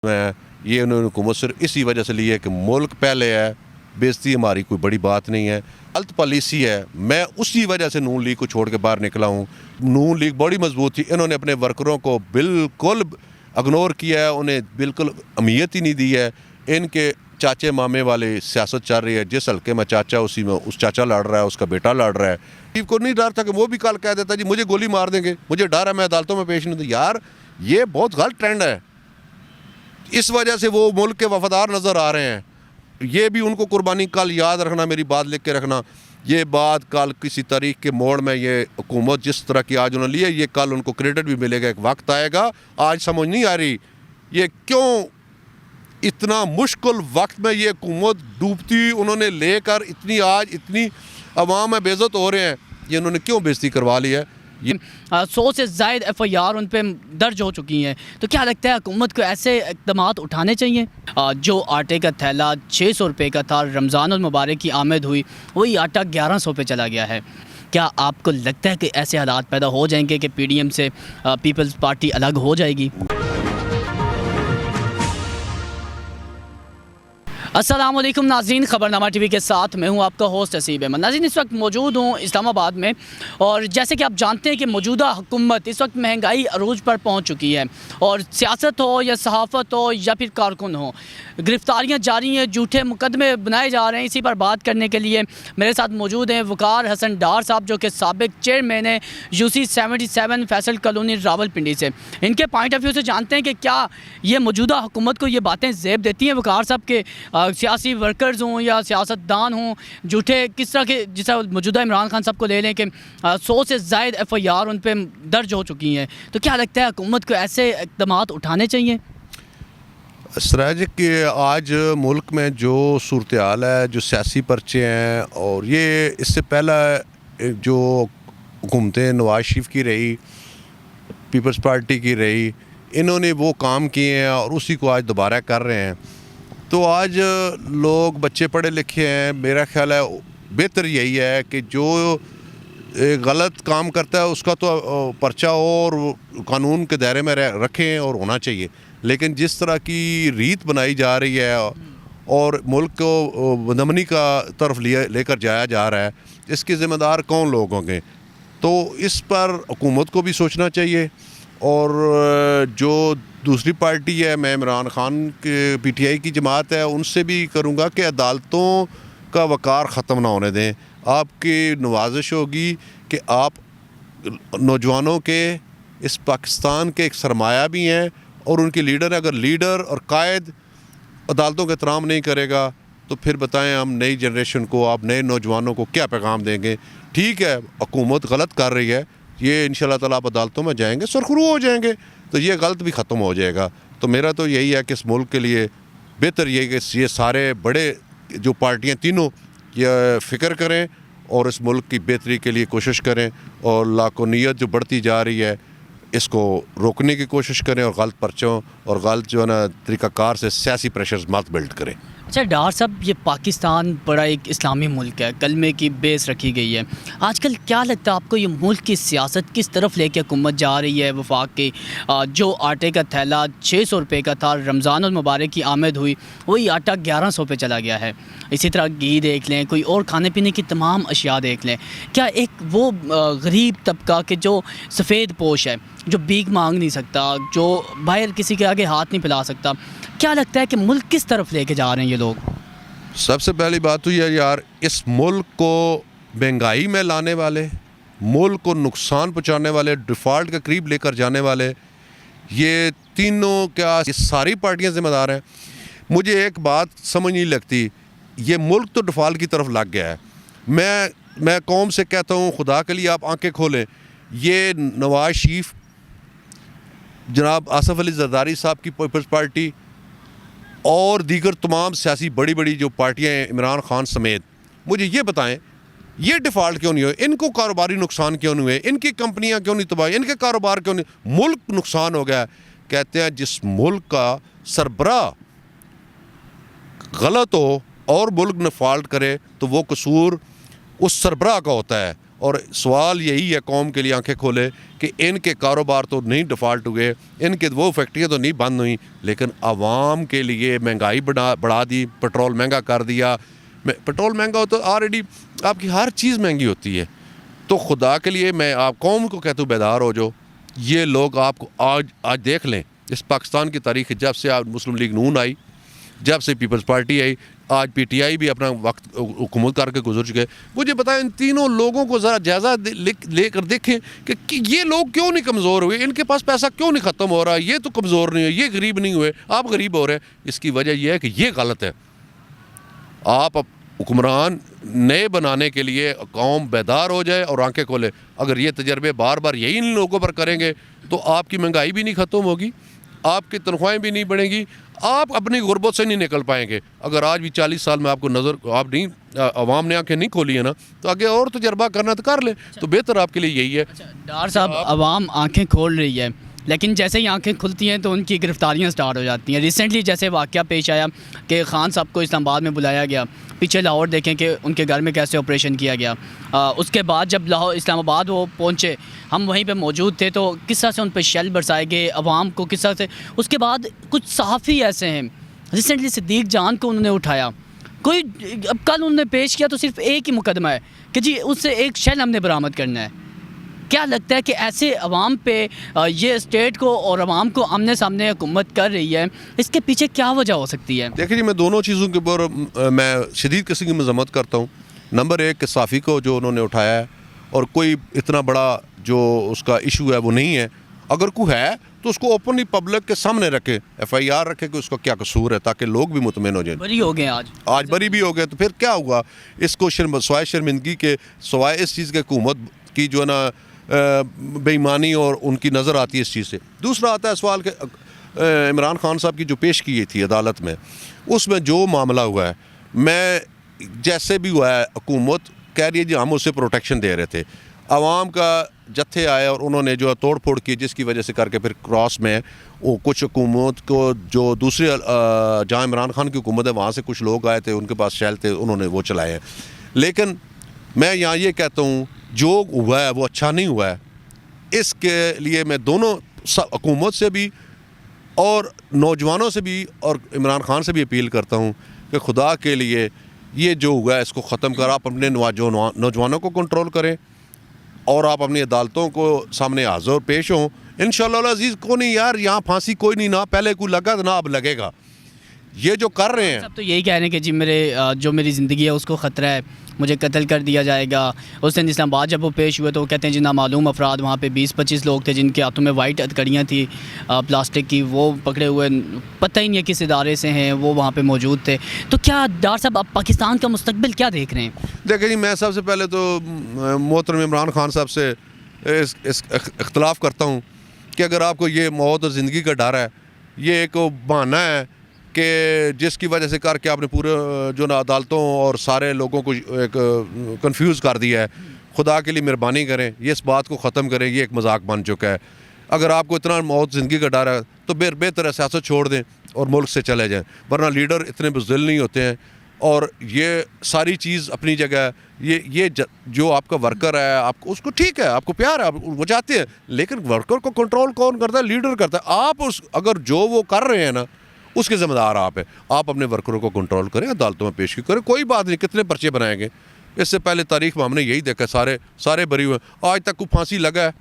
میں یہ انہوں نے حکومت صرف اسی وجہ سے لی ہے کہ ملک پہلے ہے، بےزتی ہماری کوئی بڑی بات نہیں ہے، غلط پالیسی ہے۔ میں اسی وجہ سے نون لیگ کو چھوڑ کے باہر نکلا ہوں۔ نون لیگ بڑی مضبوط تھی، انہوں نے اپنے ورکروں کو بالکل اگنور کیا ہے، انہیں بالکل اہمیت ہی نہیں دی ہے۔ ان کے چاچے مامے والے سیاست چل رہی ہے، جس حلقے میں چاچا اسی میں اس چاچا لڑ رہا ہے، اس کا بیٹا لڑ رہا ہے۔ چیف کو نہیں ڈر تھا کہ وہ بھی کل کہہ دیتا جی مجھے گولی مار دیں گے، مجھے ڈر ہے میں عدالتوں میں پیش نہیں دوں۔ یار یہ بہت غلط ٹرینڈ ہے، اس وجہ سے وہ ملک کے وفادار نظر آ رہے ہیں۔ یہ بھی ان کو قربانی کل یاد رکھنا، میری بات لکھ کے رکھنا، یہ بات کل کسی تاریخ کے موڑ میں یہ حکومت جس طرح کی آج انہوں نے لی ہے، یہ کل ان کو کریڈٹ بھی ملے گا، ایک وقت آئے گا۔ آج سمجھ نہیں آ رہی یہ کیوں اتنا مشکل وقت میں یہ حکومت ڈوبتی انہوں نے لے کر اتنی عوام میں بے عزت ہو رہے ہیں، یہ انہوں نے کیوں بے عزتی کروا لی ہے۔ 100 سے زائد FIR ان پہ درج ہو چکی ہیں، تو کیا لگتا ہے حکومت کو ایسے اقدامات اٹھانے چاہیے؟ جو آٹے کا تھیلا 600 روپے کا تھا، رمضان المبارک کی آمد ہوئی، وہی آٹا 1100 پہ چلا گیا ہے۔ کیا آپ کو لگتا ہے کہ ایسے حالات پیدا ہو جائیں گے کہ PDM سے پیپلز پارٹی الگ ہو جائے گی؟ السلام علیکم ناظرین، خبرنامہ ٹی وی کے ساتھ میں ہوں آپ کا ہوسٹ حسیب احمد۔ ناظرین اس وقت موجود ہوں اسلام آباد میں، اور جیسے کہ آپ جانتے ہیں کہ موجودہ حکومت اس وقت مہنگائی عروج پر پہنچ چکی ہے، اور سیاست ہو یا صحافت ہو یا پھر کارکن ہو، گرفتاریاں جاری ہیں، جھوٹے مقدمے بنائے جا رہے ہیں۔ اسی پر بات کرنے کے لیے میرے ساتھ موجود ہیں وقار حسن ڈار صاحب، جو کہ سابق چیئرمین ہیں UC 77 فیصل کالونی راولپنڈی سے۔ ان کے پوائنٹ آف ویو سے جانتے ہیں کہ کیا یہ موجودہ حکومت کو یہ باتیں زیب دیتی ہیں وقار صاحب کے سیاسی ورکرز ہوں یا سیاست دان ہوں جھوٹے کس طرح کے، جس طرح موجودہ عمران خان صاحب کو لے لیں کہ 100 سے زائد FIR ان پہ درج ہو چکی ہیں، تو کیا لگتا ہے حکومت کو ایسے اقدامات اٹھانے چاہیے؟ سراج کہ آج ملک میں جو صورتحال ہے، جو سیاسی پرچے ہیں، اور یہ اس سے پہلا جو حکومتیں نواز شریف کی رہی، پیپلز پارٹی کی رہی، انہوں نے وہ کام کیے ہیں اور اسی کو آج دوبارہ کر رہے ہیں۔ تو آج لوگ بچے پڑھے لکھے ہیں، میرا خیال ہے بہتر یہی ہے کہ جو غلط کام کرتا ہے اس کا تو پرچہ ہو اور قانون کے دائرے میں رکھیں اور ہونا چاہیے، لیکن جس طرح کی ریت بنائی جا رہی ہے اور ملک کو بدامنی کا طرف لے کر جایا جا رہا ہے، اس کے ذمہ دار کون لوگ ہوں گے؟ تو اس پر حکومت کو بھی سوچنا چاہیے، اور جو دوسری پارٹی ہے، میں عمران خان کے PTI کی جماعت ہے، ان سے بھی کروں گا کہ عدالتوں کا وقار ختم نہ ہونے دیں۔ آپ کی نوازش ہوگی کہ آپ نوجوانوں کے اس پاکستان کے ایک سرمایہ بھی ہیں اور ان کے لیڈر ہیں، اگر لیڈر اور قائد عدالتوں کا احترام نہیں کرے گا تو پھر بتائیں ہم نئی جنریشن کو، آپ نئے نوجوانوں کو کیا پیغام دیں گے؟ ٹھیک ہے حکومت غلط کر رہی ہے، یہ انشاءاللہ تعالیٰ آپ عدالتوں میں جائیں گے، سرخرو ہو جائیں گے تو یہ غلط بھی ختم ہو جائے گا۔ تو میرا تو یہی ہے کہ اس ملک کے لیے بہتر یہ کہ یہ سارے بڑے جو پارٹیاں تینوں یہ فکر کریں اور اس ملک کی بہتری کے لیے کوشش کریں، اور لاقونیت جو بڑھتی جا رہی ہے اس کو روکنے کی کوشش کریں، اور غلط پرچوں اور غلط جو ہے نا طریقہ کار سے سیاسی پریشرز مت بلڈ کریں۔ اچھا ڈار صاحب، یہ پاکستان بڑا ایک اسلامی ملک ہے، کلمے کی بیس رکھی گئی ہے۔ آج کل کیا لگتا ہے آپ کو یہ ملک کی سیاست کس طرف لے کے حکومت جا رہی ہے؟ وفاق کی جو آٹے کا تھیلا 600 روپے کا تھا، رمضان المبارک کی آمد ہوئی، وہی آٹا 1100 پہ چلا گیا ہے۔ اسی طرح گھی دیکھ لیں، کوئی اور کھانے پینے کی تمام اشیاء دیکھ لیں۔ کیا ایک وہ غریب طبقہ کہ جو سفید پوش ہے، جو بھیک مانگ نہیں سکتا، جو باہر کسی کے آگے ہاتھ نہیں پھیلا سکتا، کیا لگتا ہے کہ ملک کس طرف لے کے جا رہے ہیں یہ لوگ؟ سب سے پہلی بات تو یہ یار، اس ملک کو مہنگائی میں لانے والے، ملک کو نقصان پہنچانے والے، ڈیفالٹ کے قریب لے کر جانے والے، یہ تینوں کیا یہ ساری پارٹیاں ذمہ دار ہیں؟ مجھے ایک بات سمجھ نہیں لگتی، یہ ملک تو ڈیفالٹ کی طرف لگ گیا ہے۔ میں قوم سے کہتا ہوں خدا کے لیے آپ آنکھیں کھولیں، یہ نواز شریف، جناب آصف علی زرداری صاحب کی پیپلز پارٹی اور دیگر تمام سیاسی بڑی جو پارٹیاں ہیں عمران خان سمیت، مجھے یہ بتائیں یہ ڈیفالٹ کیوں نہیں ہوئے؟ ان کو کاروباری نقصان کیوں نہیں ہوئے؟ ان کی کمپنیاں کیوں نہیں تباہ؟ ان کے کاروبار کیوں نہیں؟ ملک نقصان ہو گیا۔ کہتے ہیں جس ملک کا سربراہ غلط ہو اور ملک نے فالٹ کرے تو وہ قصور اس سربراہ کا ہوتا ہے، اور سوال یہی ہے قوم کے لیے آنکھیں کھولے کہ ان کے کاروبار تو نہیں ڈیفالٹ ہوئے, ان کے وہ فیکٹریاں تو نہیں بند ہوئیں, لیکن عوام کے لیے مہنگائی بڑھا دی, پٹرول مہنگا کر دیا. پٹرول مہنگا ہو تو آلریڈی آپ کی ہر چیز مہنگی ہوتی ہے. تو خدا کے لیے میں آپ قوم کو کہتا ہوں بیدار ہو جو. یہ لوگ آپ کو آج دیکھ لیں اس پاکستان کی تاریخ, جب سے مسلم لیگ نون آئی, جب سے پیپلز پارٹی آئی, آج پی ٹی آئی بھی اپنا وقت حکومت کر کے گزر چکے. مجھے بتائیں ان تینوں لوگوں کو ذرا جائزہ لے کر دیکھیں کہ یہ لوگ کیوں نہیں کمزور ہوئے, ان کے پاس پیسہ کیوں نہیں ختم ہو رہا, یہ تو کمزور نہیں ہوئے, یہ غریب نہیں ہوئے, آپ غریب ہو رہے ہیں. اس کی وجہ یہ ہے کہ یہ غلط ہے. آپ حکمران نئے بنانے کے لیے قوم بیدار ہو جائے اور آنکھیں کھولے. اگر یہ تجربے بار بار یہی ان لوگوں پر کریں گے تو آپ کی مہنگائی بھی نہیں ختم ہوگی, آپ کی تنخواہیں بھی نہیں بڑھیں گی, آپ اپنی غربت سے نہیں نکل پائیں گے. اگر آج بھی 40 سال میں آپ کو عوام نے آنکھیں نہیں کھولی ہے نا, تو آگے اور تجربہ کرنا تو کر لیں, تو بہتر آپ کے لیے یہی ہے. ڈار صاحب, عوام آنکھیں کھول رہی ہے, لیکن جیسے ہی آنکھیں کھلتی ہیں تو ان کی گرفتاریاں سٹارٹ ہو جاتی ہیں. ریسنٹلی جیسے واقعہ پیش آیا کہ خان صاحب کو اسلام آباد میں بلایا گیا, پیچھے لاہور دیکھیں کہ ان کے گھر میں کیسے آپریشن کیا گیا. اس کے بعد جب اسلام آباد وہ پہنچے, ہم وہیں پہ موجود تھے, تو کس طرح سے ان پہ شیل برسائے گئے عوام کو, کس طرح سے. اس کے بعد کچھ صحافی ایسے ہیں, ریسنٹلی صدیق جان کو انہوں نے اٹھایا, کوئی اب کل انہوں نے پیش کیا تو صرف ایک ہی مقدمہ ہے کہ جی اس سے ایک شیل ہم نے برآمد کرنا ہے. کیا لگتا ہے کہ ایسے عوام پہ یہ اسٹیٹ کو اور عوام کو آمنے سامنے حکومت کر رہی ہے, اس کے پیچھے کیا وجہ ہو سکتی ہے؟ دیکھیں جی, میں دونوں چیزوں کے اوپر میں شدید قسم کی مذمت کرتا ہوں. نمبر ایک کہ صحافی کو جو انہوں نے اٹھایا ہے, اور کوئی اتنا بڑا جو اس کا ایشو ہے وہ نہیں ہے. اگر کوئی ہے تو اس کو اوپنلی پبلک کے سامنے رکھے, ایف آئی آر رکھے کہ اس کا کیا قصور ہے, تاکہ لوگ بھی مطمئن ہو جائیں. بری ہو گئے آج بری بھی ہو گئے, تو پھر کیا ہوا اس کو سوائے شرمندگی کے, سوائے اس چیز کے حکومت کی جو ہے نا بے ایمانی اور ان کی نظر آتی ہے اس چیز سے. دوسرا آتا ہے سوال کہ عمران خان صاحب کی جو پیش کی تھی عدالت میں, اس میں جو معاملہ ہوا ہے, میں جیسے بھی ہوا ہے حکومت کہہ رہی ہے جی ہم اسے پروٹیکشن دے رہے تھے, عوام کا جتھے آئے اور انہوں نے جو توڑ پھوڑ کی, جس کی وجہ سے کر کے پھر کراس میں وہ کچھ حکومت کو جو دوسری جہاں عمران خان کی حکومت ہے وہاں سے کچھ لوگ آئے تھے, ان کے پاس شیل تھے, انہوں نے وہ چلائے ہیں. لیکن میں یہاں یہ کہتا ہوں جو ہوا ہے وہ اچھا نہیں ہوا ہے. اس کے لیے میں دونوں حکومت سے بھی اور نوجوانوں سے بھی اور عمران خان سے بھی اپیل کرتا ہوں کہ خدا کے لیے یہ جو ہوا ہے اس کو ختم کر, آپ اپنے نوجوانوں کو کنٹرول کریں اور آپ اپنی عدالتوں کو سامنے حاضر پیش ہوں. انشاءاللہ العزیز کو نہیں یار, یہاں پھانسی کوئی نہیں, نہ پہلے کوئی لگا تو نہ اب لگے گا. یہ جو کر رہے ہیں سب تو یہی کہہ رہے ہیں کہ جی میری زندگی ہے اس کو خطرہ ہے, مجھے قتل کر دیا جائے گا. اس دن اسلام آباد جب وہ پیش ہوئے تو وہ کہتے ہیں جی نامعلوم افراد, وہاں پہ 20-25 لوگ تھے جن کے ہاتھوں میں وائٹ ہتھکڑیاں تھیں پلاسٹک کی, وہ پکڑے ہوئے, پتہ ہی نہیں ہے کس ادارے سے ہیں, وہ وہاں پہ موجود تھے. تو کیا ڈار صاحب آپ پاکستان کا مستقبل کیا دیکھ رہے ہیں؟ دیکھیں جی, میں سب سے پہلے تو محترم عمران خان صاحب سے اس اختلاف کرتا ہوں کہ اگر آپ کو یہ موت اور زندگی کا ڈر ہے, یہ ایک بہانہ ہے کہ جس کی وجہ سے کر کے آپ نے پورے جو نا عدالتوں اور سارے لوگوں کو ایک کنفیوز کر دیا ہے. خدا کے لیے مہربانی کریں, یہ اس بات کو ختم کریں, یہ ایک مذاق بن چکا ہے. اگر آپ کو اتنا موت زندگی کا ڈر ہے تو بہتر ہے سیاست چھوڑ دیں اور ملک سے چلے جائیں, ورنہ لیڈر اتنے بزدل نہیں ہوتے ہیں. اور یہ ساری چیز اپنی جگہ ہے, یہ جو آپ کا ورکر ہے, آپ کو اس کو ٹھیک ہے, آپ کو پیار ہے, آپ وہ چاہتے ہیں, لیکن ورکر کو کنٹرول کون کرتا ہے؟ لیڈر کرتا ہے. آپ اگر جو وہ کر رہے ہیں نا اس کے ذمہ دار آپ ہیں. آپ اپنے ورکروں کو کنٹرول کریں, عدالتوں میں پیش کریں, کوئی بات نہیں, کتنے پرچے بنائیں گے. اس سے پہلے تاریخ میں ہم نے یہی دیکھا, سارے بری ہوئے. آج تک کوئی پھانسی لگا ہے,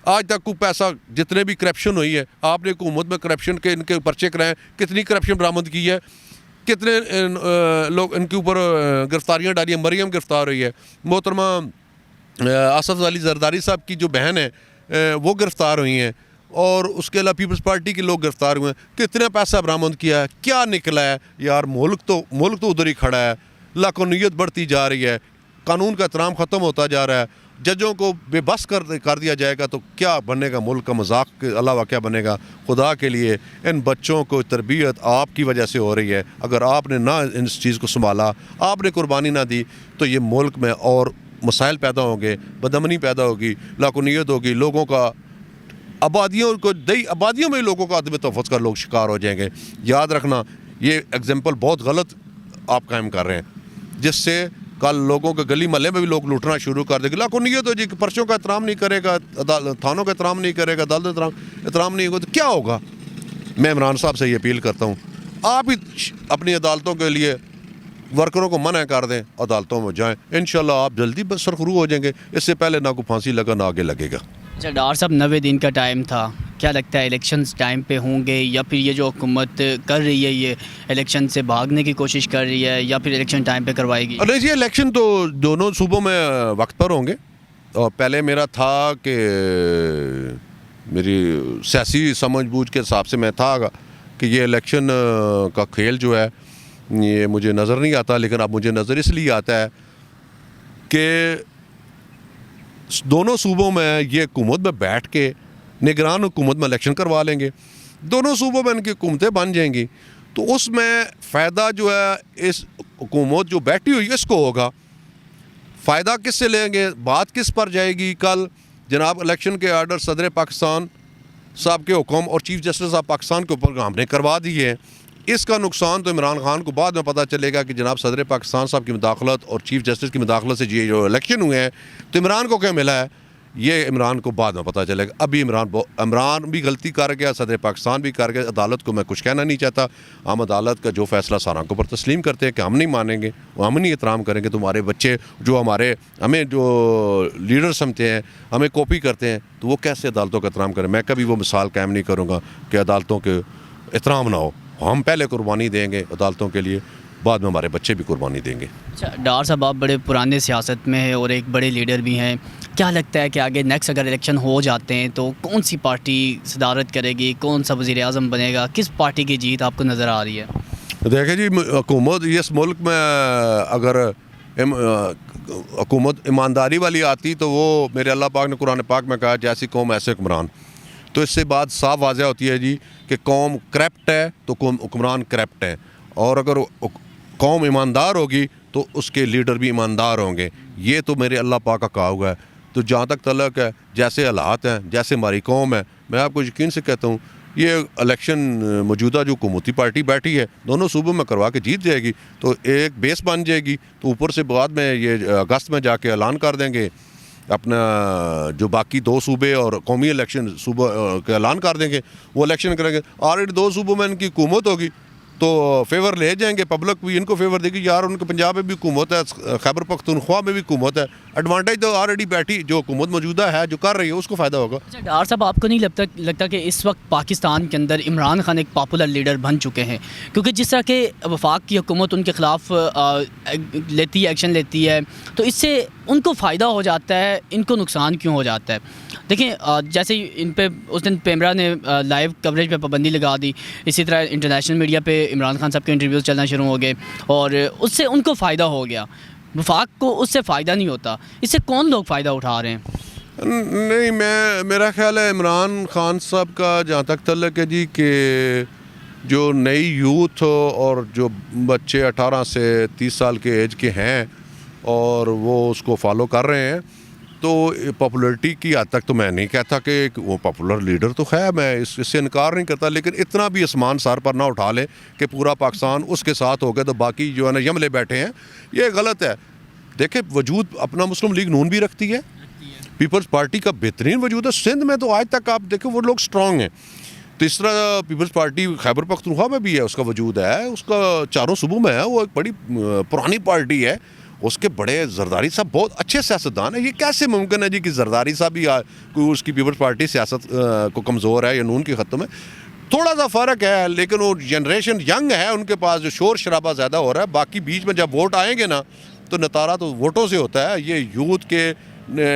آج تک کوئی پیسہ, جتنے بھی کرپشن ہوئی ہے, آپ نے حکومت میں کرپشن کے ان کے پرچے کرائے, کتنی کرپشن برآمد کی ہے, کتنے لوگ ان کے اوپر گرفتاریاں ڈالی ہیں. مریم گرفتار ہوئی ہے, محترمہ اسد علی زرداری صاحب کی جو بہن ہے وہ گرفتار ہوئی ہیں, اور اس کے علاوہ پیپلز پارٹی کے لوگ گرفتار ہوئے ہیں. کتنا پیسہ برآمد کیا ہے, کیا نکلا ہے یار؟ ملک تو ادھر ہی کھڑا ہے, لاقانونیت بڑھتی جا رہی ہے, قانون کا احترام ختم ہوتا جا رہا ہے, ججوں کو بے بس کر دیا جائے گا تو کیا بنے گا؟ ملک کا مذاق کے علاوہ کیا بنے گا؟ خدا کے لیے ان بچوں کو تربیت آپ کی وجہ سے ہو رہی ہے. اگر آپ نے نہ اس چیز کو سنبھالا, آپ نے قربانی نہ دی, تو یہ ملک میں اور مسائل پیدا ہوں گے, بدامنی پیدا ہوگی, لاقانونیت ہوگی, لوگوں کا آبادیوں میں لوگوں کا عدم تحفظ کا لوگ شکار ہو جائیں گے. یاد رکھنا, یہ ایگزامپل بہت غلط آپ قائم کر رہے ہیں, جس سے کل لوگوں کے گلی محلے میں بھی لوگ لوٹنا شروع کر دیں گے. لاکھوں نیت ہو جی کہ پرچوں کا احترام نہیں کرے گا, تھانوں کا احترام نہیں کرے گا, عدالت احترام نہیں ہوگا تو کیا ہوگا. میں عمران صاحب سے یہ اپیل کرتا ہوں, آپ ہی اپنی عدالتوں کے لیے ورکروں کو منع کر دیں, عدالتوں میں جائیں, انشاءاللہ آپ جلدی سرخرو ہو جائیں گے. اس سے پہلے نہ کوئی پھانسی لگا نہ آگے لگے گا. اچھا ڈار صاحب 90 دن کا ٹائم تھا, کیا لگتا ہے الیکشنز ٹائم پہ ہوں گے یا پھر یہ جو حکومت کر رہی ہے یہ الیکشن سے بھاگنے کی کوشش کر رہی ہے یا پھر الیکشن ٹائم پہ کروائے گی؟ نہیں جی, الیکشن تو دونوں صوبوں میں وقت پر ہوں گے. اور پہلے میرا تھا کہ میری سیاسی سمجھ بوجھ کے حساب سے میں تھا کہ یہ الیکشن کا کھیل جو ہے یہ مجھے نظر نہیں آتا, لیکن اب مجھے نظر اس لیے آتا ہے کہ دونوں صوبوں میں یہ حکومت میں بیٹھ کے نگران حکومت میں الیکشن کروا لیں گے, دونوں صوبوں میں ان کی حکومتیں بن جائیں گی, تو اس میں فائدہ جو ہے اس حکومت جو بیٹھی ہوئی ہے اس کو ہوگا. فائدہ کس سے لیں گے, بات کس پر جائے گی. کل جناب الیکشن کے آرڈر صدر پاکستان صاحب کے حکم اور چیف جسٹس آف پاکستان کے اوپر ہم نے کروا دیے ہیں. اس کا نقصان تو عمران خان کو بعد میں پتہ چلے گا کہ جناب صدر پاکستان صاحب کی مداخلت اور چیف جسٹس کی مداخلت سے یہ جو الیکشن ہوئے ہیں تو عمران کو کیا ملا ہے, یہ عمران کو بعد میں پتہ چلے گا. ابھی عمران بھی غلطی کر گیا, صدر پاکستان بھی کر گیا. عدالت کو میں کچھ کہنا نہیں چاہتا, ہم عدالت کا جو فیصلہ سارا کو پر تسلیم کرتے ہیں کہ ہم نہیں مانیں گے, ہم نہیں احترام کریں گے. تمہارے بچے جو ہمیں جو لیڈر سمجھتے ہیں, ہمیں کاپی کرتے ہیں, تو وہ کیسے عدالتوں کا احترام کریں. میں کبھی وہ مثال قائم نہیں کروں گا کہ عدالتوں کے احترام نہ ہو. ہم پہلے قربانی دیں گے عدالتوں کے لیے, بعد میں ہمارے بچے بھی قربانی دیں گے. اچھا ڈار صاحب, آپ بڑے پرانے سیاست میں ہیں اور ایک بڑے لیڈر بھی ہیں, کیا لگتا ہے کہ آگے نیکسٹ اگر الیکشن ہو جاتے ہیں تو کون سی پارٹی صدارت کرے گی, کون سا وزیر اعظم بنے گا, کس پارٹی کی جیت آپ کو نظر آ رہی ہے؟ دیکھیں جی, حکومت اس ملک میں اگر حکومت ایمانداری والی آتی تو وہ میرے اللہ پاک نے قرآن پاک میں کہا جیسی قوم ایسے حکمران. تو اس سے بات صاف واضح ہوتی ہے جی کہ قوم کرپٹ ہے تو حکمران کرپٹ ہے, اور اگر قوم ایماندار ہوگی تو اس کے لیڈر بھی ایماندار ہوں گے. یہ تو میرے اللہ پاک کا کہا ہوا ہے. تو جہاں تک تعلق ہے جیسے حالات ہیں, جیسے ہماری قوم ہے, میں آپ کو یقین سے کہتا ہوں یہ الیکشن موجودہ جو حکومتی پارٹی بیٹھی ہے دونوں صوبوں میں کروا کے جیت جائے گی تو ایک بیس بن جائے گی. تو اوپر سے بعد میں یہ اگست میں جا کے اعلان کر دیں گے اپنا جو باقی 2 صوبے اور قومی الیکشن صوبہ کا اعلان کر دیں گے, وہ الیکشن کریں گے. آلریڈی 2 صوبوں میں ان کی حکومت ہوگی تو فیور لے جائیں گے, پبلک بھی ان کو فیور دے گی. یار ان کے پنجاب میں بھی حکومت ہے, خیبر پختونخوا میں بھی حکومت ہے, ایڈوانٹیج تو آلریڈی بیٹھی جو حکومت موجودہ ہے جو کر رہی ہے اس کو فائدہ ہوگا. اچھا ڈار صاحب, آپ کو نہیں لگتا کہ اس وقت پاکستان کے اندر عمران خان ایک پاپولر لیڈر بن چکے ہیں, کیونکہ جس طرح کہ وفاق کی حکومت ان کے خلاف لیتی ہے, ایکشن لیتی ہے, تو اس سے ان کو فائدہ ہو جاتا ہے, ان کو نقصان کیوں ہو جاتا ہے؟ دیکھیں جیسے ان پہ اس دن پیمرا نے لائیو کوریج پہ پابندی لگا دی, اسی طرح انٹرنیشنل میڈیا پہ عمران خان صاحب کے انٹرویوز چلنا شروع ہو گئے اور اس سے ان کو فائدہ ہو گیا. وفاق کو اس سے فائدہ نہیں ہوتا, اس سے کون لوگ فائدہ اٹھا رہے ہیں؟ نہیں, میرا خیال ہے عمران خان صاحب کا جہاں تک تعلق ہے جی کہ جو نئی یوتھ اور جو بچے 18 سے 30 سال کے ایج کے ہیں اور وہ اس کو فالو کر رہے ہیں, تو پاپولرٹی کی حد تک تو میں نہیں کہتا کہ وہ پاپولر لیڈر تو ہے, میں اس سے انکار نہیں کرتا, لیکن اتنا بھی آسمان سار پر نہ اٹھا لیں کہ پورا پاکستان اس کے ساتھ ہو گیا تو باقی جو ہے نا یملے بیٹھے ہیں, یہ غلط ہے. دیکھیں وجود اپنا مسلم لیگ نون بھی رکھتی ہے, پیپلز پارٹی کا بہترین وجود ہے سندھ میں, تو آج تک آپ دیکھیں وہ لوگ سٹرانگ ہیں. تو اس طرح پیپلز پارٹی خیبر پختونخوا میں بھی ہے, اس کا وجود ہے, اس کا 4 صوبوں میں ہے, وہ ایک بڑی پرانی پارٹی ہے. اس کے بڑے زرداری صاحب بہت اچھے سیاستدان ہیں. یہ کیسے ممکن ہے جی کہ زرداری صاحب بھی کوئی اس کی پیپلز پارٹی سیاست کو کمزور ہے یا نون کی ختم ہے؟ تھوڑا سا فرق ہے, لیکن وہ جنریشن ینگ ہے, ان کے پاس جو شور شرابہ زیادہ ہو رہا ہے. باقی بیچ میں جب ووٹ آئیں گے نا تو نتارا تو ووٹوں سے ہوتا ہے. یہ یوتھ کے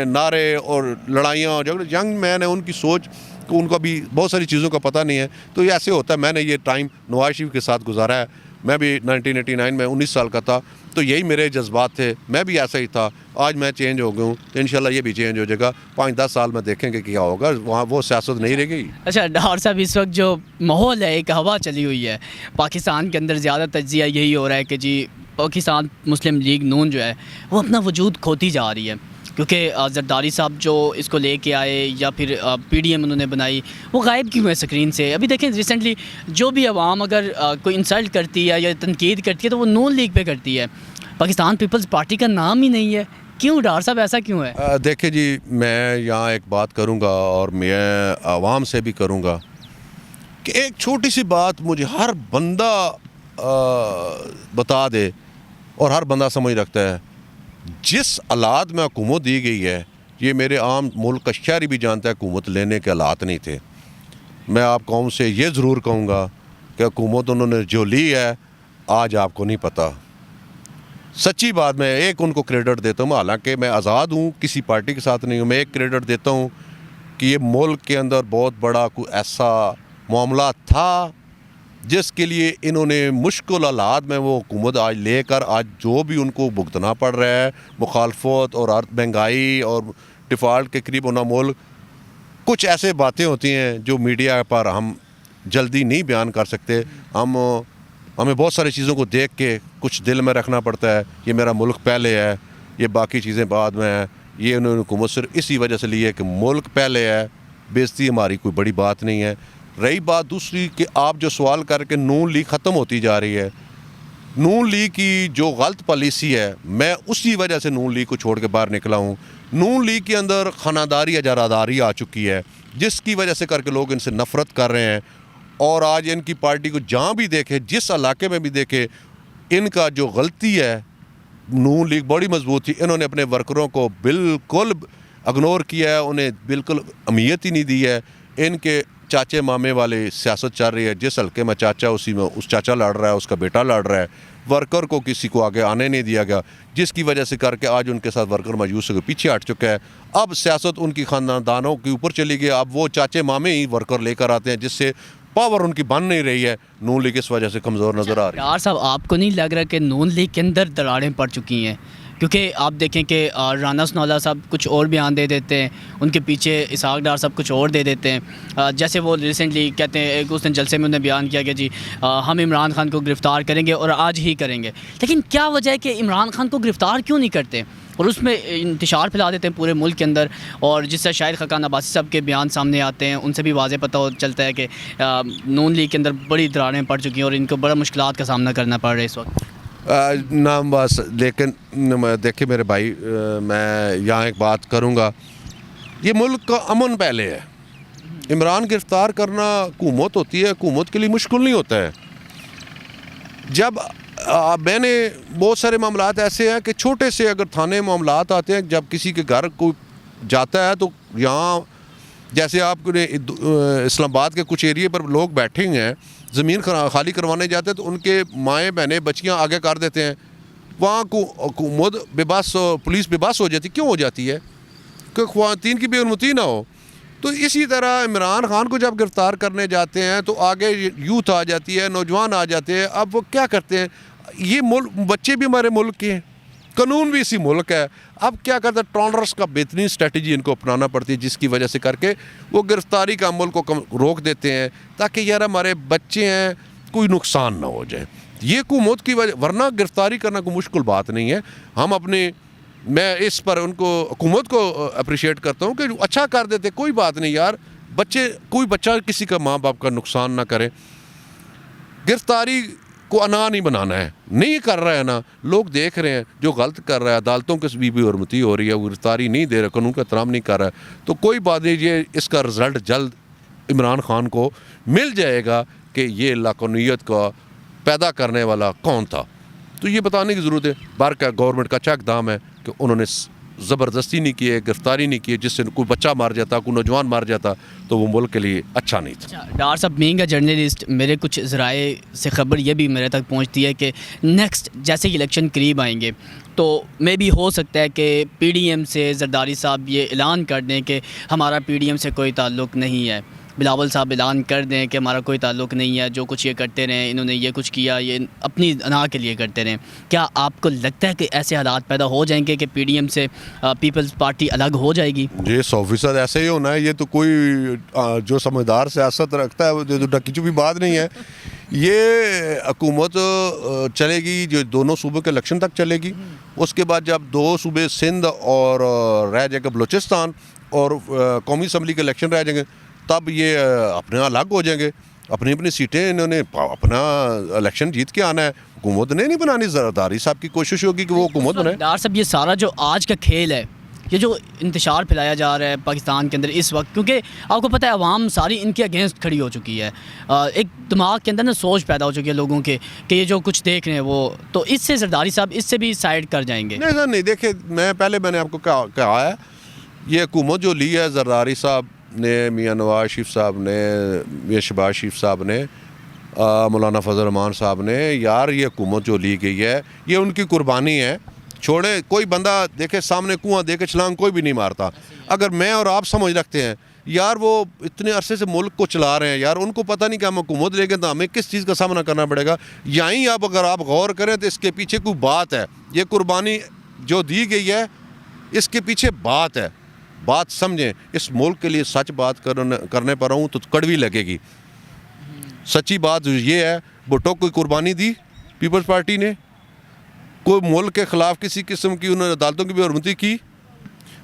نعرے اور لڑائیاں جھگڑے, ینگ مین ہے, ان کی سوچ کو ان کا بھی بہت ساری چیزوں کا پتہ نہیں ہے, تو یہ ایسے ہوتا ہے. میں نے یہ ٹائم نواز شریف کے ساتھ گزارا ہے, میں بھی 1989 میں 19 سال کا تھا, تو یہی میرے جذبات تھے, میں بھی ایسا ہی تھا. آج میں چینج ہو گیا ہوں تو انشاءاللہ یہ بھی چینج ہو جائے گا. 5-10 سال میں دیکھیں گے کیا ہوگا, وہاں وہ سیاست نہیں رہ گئی. اچھا ڈار صاحب, اس وقت جو ماحول ہے, ایک ہوا چلی ہوئی ہے پاکستان کے اندر, زیادہ تجزیہ یہی ہو رہا ہے کہ جی پاکستان مسلم لیگ نون جو ہے وہ اپنا وجود کھوتی جا رہی ہے, کیونکہ زرداری صاحب جو اس کو لے کے آئے یا پھر پی ڈی ایم انہوں نے بنائی, وہ غائب کیوں ہے اسکرین سے. ابھی دیکھیں ریسنٹلی جو بھی عوام اگر کوئی انسلٹ کرتی ہے یا تنقید کرتی ہے تو وہ نون لیگ پہ کرتی ہے. پاکستان پیپلز پارٹی کا نام ہی نہیں ہے. کیوں ڈار صاحب ایسا کیوں ہے؟ دیکھیں جی، میں یہاں ایک بات کروں گا اور میں عوام سے بھی کروں گا کہ ایک چھوٹی سی بات مجھے ہر بندہ بتا دے اور ہر بندہ سمجھ رکھتا ہے. جس حالات میں حکومت دی گئی ہے، یہ میرے عام ملک کا شہری بھی جانتا ہے حکومت لینے کے حالات نہیں تھے. میں آپ قوم سے یہ ضرور کہوں گا کہ حکومت انہوں نے جو لی ہے آج آپ کو نہیں پتہ. سچی بات، میں ایک ان کو کریڈٹ دیتا ہوں، حالانکہ میں آزاد ہوں، کسی پارٹی کے ساتھ نہیں ہوں. میں ایک کریڈٹ دیتا ہوں کہ یہ ملک کے اندر بہت بڑا کوئی ایسا معاملہ تھا جس کے لیے انہوں نے مشکل حالات میں وہ حکومت آج لے کر آج جو بھی ان کو بھگتنا پڑ رہا ہے، مخالفت اور مہنگائی اور ڈیفالٹ کے قریب ہونا ملک. کچھ ایسے باتیں ہوتی ہیں جو میڈیا پر ہم جلدی نہیں بیان کر سکتے. ہمیں بہت ساری چیزوں کو دیکھ کے کچھ دل میں رکھنا پڑتا ہے. یہ میرا ملک پہلے ہے، یہ باقی چیزیں بعد میں ہیں. یہ انہوں نے حکومت صرف اسی وجہ سے لی ہے کہ ملک پہلے ہے. بےزتی ہماری کوئی بڑی بات نہیں ہے. رہی بات دوسری کہ آپ جو سوال کر کے نون لیگ ختم ہوتی جا رہی ہے، نون لیگ کی جو غلط پالیسی ہے، میں اسی وجہ سے نون لیگ کو چھوڑ کے باہر نکلا ہوں. نون لیگ کے اندر خانہ اجارہ آ چکی ہے، جس کی وجہ سے کر کے لوگ ان سے نفرت کر رہے ہیں. اور آج ان کی پارٹی کو جہاں بھی دیکھے، جس علاقے میں بھی دیکھے، ان کا جو غلطی ہے، نون لیگ بڑی مضبوط تھی، انہوں نے اپنے ورکروں کو بالکل اگنور کیا ہے، انہیں بالکل اہمیت ہی نہیں دی ہے. ان کے چاچے مامے والی سیاست چل رہی ہے. جس حلقے میں چاچا اسی میں اس چاچا لڑ رہا ہے، اس کا بیٹا لڑ رہا ہے. ورکر کو کسی کو آگے آنے نہیں دیا گیا، جس کی وجہ سے کر کے آج ان کے ساتھ ورکر مایوس ہو کے پیچھے ہٹ چکا ہے. اب سیاست ان کی خاندانوں کے اوپر چلی گئی. اب وہ چاچے مامے ہی ورکر لے کر آتے ہیں، جس سے پاور ان کی بن نہیں رہی ہے. نون لیگ اس وجہ سے کمزور نظر آ رہی ہے. ڈار صاحب، آپ کو نہیں لگ رہا کہ نون لیگ کے اندر دراڑیں پڑ چکی ہیں؟ کیونکہ آپ دیکھیں کہ رانا ثناءاللہ صاحب کچھ اور بیان دے دیتے ہیں، ان کے پیچھے اسحاق ڈار صاحب کچھ اور دے دیتے ہیں. جیسے وہ ریسنٹلی کہتے ہیں، ایک اس نے جلسے میں انہوں نے بیان کیا کہ جی ہم عمران خان کو گرفتار کریں گے اور آج ہی کریں گے. لیکن کیا وجہ ہے کہ عمران خان کو گرفتار کیوں نہیں کرتے اور اس میں انتشار پھیلا دیتے ہیں پورے ملک کے اندر؟ اور جس سے شاہد خاقان عباسی صاحب کے بیان سامنے آتے ہیں، ان سے بھی واضح پتہ چلتا ہے کہ نون لیگ کے اندر بڑی دراڑیں پڑ چکی ہیں اور ان کو بڑا مشکلات کا سامنا کرنا پڑ رہا ہے اس وقت. نام بس. لیکن دیکھیں میرے بھائی، میں یہاں ایک بات کروں گا، یہ ملک کا امن پہلے ہے. عمران گرفتار کرنا حکومت ہوتی ہے، حکومت کے لیے مشکل نہیں ہوتا ہے. جب میں نے بہت سارے معاملات ایسے ہیں کہ چھوٹے سے اگر تھانے معاملات آتے ہیں، جب کسی کے گھر کوئی جاتا ہے تو یہاں جیسے آپ نے اسلام آباد کے کچھ ایریے پر لوگ بیٹھے ہوئے ہیں، زمین خالی کروانے جاتے ہیں تو ان کے مائیں بہنیں بچیاں آگے کر دیتے ہیں. وہاں کو حکومت بے بس، پولیس بے بس ہو جاتی. کیوں ہو جاتی ہے؟ کہ خواتین کی بے حرمتی نہ ہو. تو اسی طرح عمران خان کو جب گرفتار کرنے جاتے ہیں تو آگے یوتھ آ جاتی ہے، نوجوان آ جاتے ہیں. اب وہ کیا کرتے ہیں؟ یہ ملک، بچے بھی ہمارے ملک کے ہیں، قانون بھی اسی ملک ہے. اب کیا کرتا ہے؟ ٹالرنس کا بہترین اسٹریٹجی ان کو اپنانا پڑتی ہے، جس کی وجہ سے کر کے وہ گرفتاری کا عمل کو روک دیتے ہیں تاکہ یار ہمارے بچے ہیں کوئی نقصان نہ ہو جائے. یہ حکومت کی وجہ، ورنہ گرفتاری کرنا کوئی مشکل بات نہیں ہے. ہم اپنے، میں اس پر ان کو، حکومت کو اپریشیٹ کرتا ہوں کہ اچھا کر دیتے، کوئی بات نہیں یار. بچے، کوئی بچہ کسی کا ماں باپ کا نقصان نہ کرے. گرفتاری کو انا نہیں بنانا ہے. نہیں کر رہا ہے نا، لوگ دیکھ رہے ہیں جو غلط کر رہا ہے، عدالتوں کے بھی حرمتی ہو رہی ہے، وہ گرفتاری نہیں دے رہا، قانون کا احترام نہیں کر رہا ہے. تو کوئی بات نہیں، یہ اس کا رزلٹ جلد عمران خان کو مل جائے گا کہ یہ لاقانونیت کا پیدا کرنے والا کون تھا. تو یہ بتانے کی ضرورت ہے. بار کا گورنمنٹ کا اچھا اقدام ہے کہ انہوں نے زبردستی نہیں کی ہے، گرفتاری نہیں کی ہے، جس سے کوئی بچہ مار جاتا، کوئی نوجوان مار جاتا تو وہ ملک کے لیے اچھا نہیں تھا. ڈار صاحب، بینگ اے جرنلسٹ، میرے کچھ ذرائع سے خبر یہ بھی میرے تک پہنچتی ہے کہ نیکسٹ جیسے ہی الیکشن قریب آئیں گے تو میں بھی ہو سکتا ہے کہ پی ڈی ایم سے زرداری صاحب یہ اعلان کر دیں کہ ہمارا پی ڈی ایم سے کوئی تعلق نہیں ہے. بلاول صاحب اعلان کر دیں کہ ہمارا کوئی تعلق نہیں ہے، جو کچھ یہ کرتے رہیں، انہوں نے یہ کچھ کیا، یہ اپنی انا کے لیے کرتے رہیں. کیا آپ کو لگتا ہے کہ ایسے حالات پیدا ہو جائیں گے کہ پی ڈی ایم سے پیپلز پارٹی الگ ہو جائے گی؟ یہ 100% ایسے ہی ہونا ہے. یہ تو کوئی جو سمجھدار سیاست رکھتا ہے وہ تو ڈکی چپی بات نہیں ہے. یہ حکومت چلے گی جو دونوں صوبوں کے الیکشن تک چلے گی. اس کے بعد جب دو صوبے سندھ اور رہ جائے گا بلوچستان اور قومی اسمبلی کے الیکشن رہ جائیں گے، تب یہ اپنے الگ ہو جائیں گے. اپنی اپنی سیٹیں انہوں نے اپنا الیکشن جیت کے آنا ہے. حکومت نے نہیں بنانی, زرداری صاحب کی کوشش ہوگی کہ وہ حکومت بنائے. ڈار صاحب یہ سارا جو آج کا کھیل ہے, یہ جو انتشار پھیلایا جا رہا ہے پاکستان کے اندر اس وقت, کیونکہ آپ کو پتہ ہے عوام ساری ان کے اگینسٹ کھڑی ہو چکی ہے, ایک دماغ کے اندر نا سوچ پیدا ہو چکی ہے لوگوں کے کہ یہ جو کچھ دیکھ رہے ہیں وہ, تو اس سے زرداری صاحب اس سے بھی سائڈ کر جائیں گے. نہیں سر نہیں, دیکھیں میں نے آپ کو کہا ہے, یہ حکومت جو لی ہے زرداری صاحب نے, میاں نواز شریف صاحب نے, میاں شہباز شریف صاحب نے, مولانا فضل الرحمان صاحب نے, یار یہ حکومت جو لی گئی ہے یہ ان کی قربانی ہے. چھوڑے, کوئی بندہ دیکھے سامنے کنواں دے کے چھلانگ کوئی بھی نہیں مارتا. اگر میں اور آپ سمجھ رکھتے ہیں یار وہ اتنے عرصے سے ملک کو چلا رہے ہیں, یار ان کو پتہ نہیں کہ ہم حکومت لے گئے تو ہمیں کس چیز کا سامنا کرنا پڑے گا. یہیں اگر آپ غور کریں تو اس کے پیچھے کوئی بات ہے. یہ قربانی جو دی گئی ہے اس کے پیچھے بات ہے, بات سمجھیں. اس ملک کے لیے سچ بات کرنے پر ہوں تو کڑوی لگے گی. سچی بات یہ ہے, بھٹو کوئی قربانی دی پیپلز پارٹی نے, کوئی ملک کے خلاف کسی قسم کی انہوں نے عدالتوں کی بھی حرمتی کی.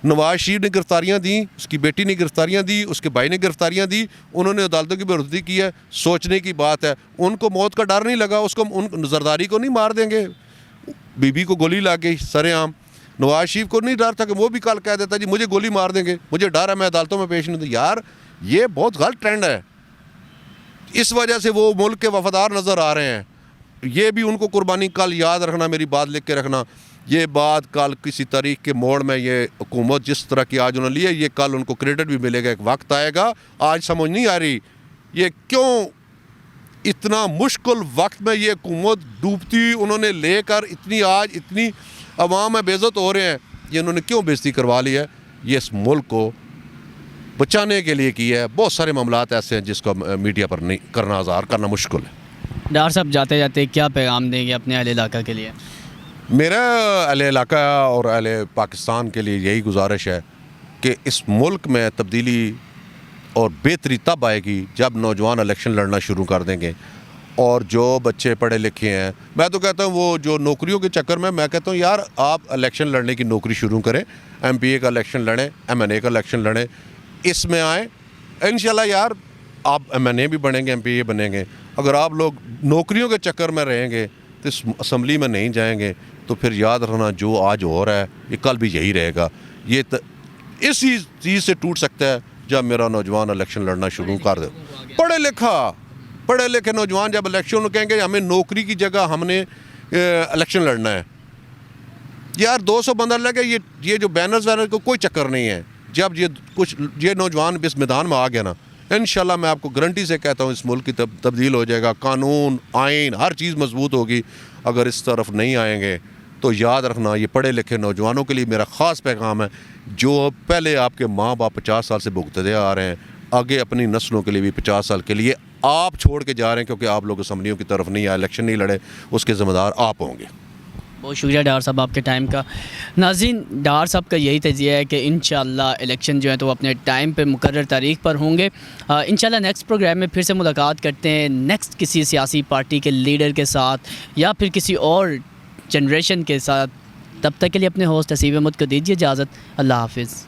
نواز شریف نے گرفتاریاں دیں, اس کی بیٹی نے گرفتاریاں دی, اس کے بھائی نے گرفتاریاں دی, انہوں نے عدالتوں کی بھی حرمتی کی ہے. سوچنے کی بات ہے. ان کو موت کا ڈر نہیں لگا, اس کو ان زرداری کو نہیں مار دیں گے, بی کو گولی لا گئی سر عام. نواز شریف کو نہیں ڈر تھا کہ وہ بھی کل کہہ دیتا جی مجھے گولی مار دیں گے, مجھے ڈر ہے میں عدالتوں میں پیش نہیں دوں. یار یہ بہت غلط ٹرینڈ ہے. اس وجہ سے وہ ملک کے وفادار نظر آ رہے ہیں. یہ بھی ان کو قربانی کل یاد رکھنا, میری بات لکھ کے رکھنا. یہ بات کل کسی تاریخ کے موڑ میں یہ حکومت جس طرح کی آج انہوں نے لی ہے, یہ کل ان کو کریڈٹ بھی ملے گا. ایک وقت آئے گا, آج سمجھ نہیں آ رہی یہ کیوں اتنا مشکل وقت میں یہ حکومت ڈوبتی انہوں نے لے کر اتنی آج اتنی عوام میں بے عزت ہو رہے ہیں. یہ انہوں نے کیوں بے عزتی کروا لی ہے؟ یہ اس ملک کو بچانے کے لیے کی ہے. بہت سارے معاملات ایسے ہیں جس کو میڈیا پر نہیں کرنا, اظہار کرنا مشکل ہے. ڈار صاحب جاتے جاتے کیا پیغام دیں گے اپنے اہل علاقہ کے لیے؟ میرا اہل علاقہ اور اہل پاکستان کے لیے یہی گزارش ہے کہ اس ملک میں تبدیلی اور بہتری تب آئے گی جب نوجوان الیکشن لڑنا شروع کر دیں گے. اور جو بچے پڑھے لکھے ہیں, میں تو کہتا ہوں وہ جو نوکریوں کے چکر میں کہتا ہوں یار آپ الیکشن لڑنے کی نوکری شروع کریں. ایم پی اے کا الیکشن لڑیں, ایم این اے کا الیکشن لڑیں, اس میں آئیں. انشاءاللہ یار آپ ایم این اے بھی بنیں گے, ایم پی اے بنیں گے. اگر آپ لوگ نوکریوں کے چکر میں رہیں گے تو اس اسمبلی میں نہیں جائیں گے تو پھر یاد رکھنا جو آج ہو رہا ہے یہ کل بھی یہی رہے گا. یہ اسی چیز سے ٹوٹ سکتا ہے جب میرا نوجوان الیکشن لڑنا شروع کر دے. پڑھے لکھے نوجوان جب الیکشن کہیں گے ہمیں نوکری کی جگہ ہم نے الیکشن لڑنا ہے, یار 200 بندہ لگے, یہ جو بینرز کو کوئی چکر نہیں ہے. جب یہ نوجوان اس میدان میں آ گیا نا, انشاءاللہ میں آپ کو گارنٹی سے کہتا ہوں اس ملک کی تبدیل ہو جائے گا. قانون, آئین, ہر چیز مضبوط ہوگی. اگر اس طرف نہیں آئیں گے تو یاد رکھنا یہ پڑھے لکھے نوجوانوں کے لیے میرا خاص پیغام ہے, جو پہلے آپ کے ماں باپ 50 سال سے بھگتتے آ رہے ہیں, آگے اپنی نسلوں کے لیے بھی 50 سال کے لیے آپ چھوڑ کے جا رہے ہیں, کیونکہ آپ لوگ اسمبلیوں کی طرف نہیں آئے, الیکشن نہیں لڑے, اس کے ذمہ دار آپ ہوں گے. بہت شکریہ ڈار صاحب آپ کے ٹائم کا. ناظرین, ڈار صاحب کا یہی تجزیہ ہے کہ انشاءاللہ الیکشن جو ہے تو وہ اپنے ٹائم پہ مقرر تاریخ پر ہوں گے. انشاءاللہ نیکسٹ پروگرام میں پھر سے ملاقات کرتے ہیں نیکسٹ کسی سیاسی پارٹی کے لیڈر کے ساتھ یا پھر کسی اور جنریشن کے ساتھ. تب تک کے لیے اپنے ہوسٹ حسیب احمد کو دیجیے اجازت. اللہ حافظ.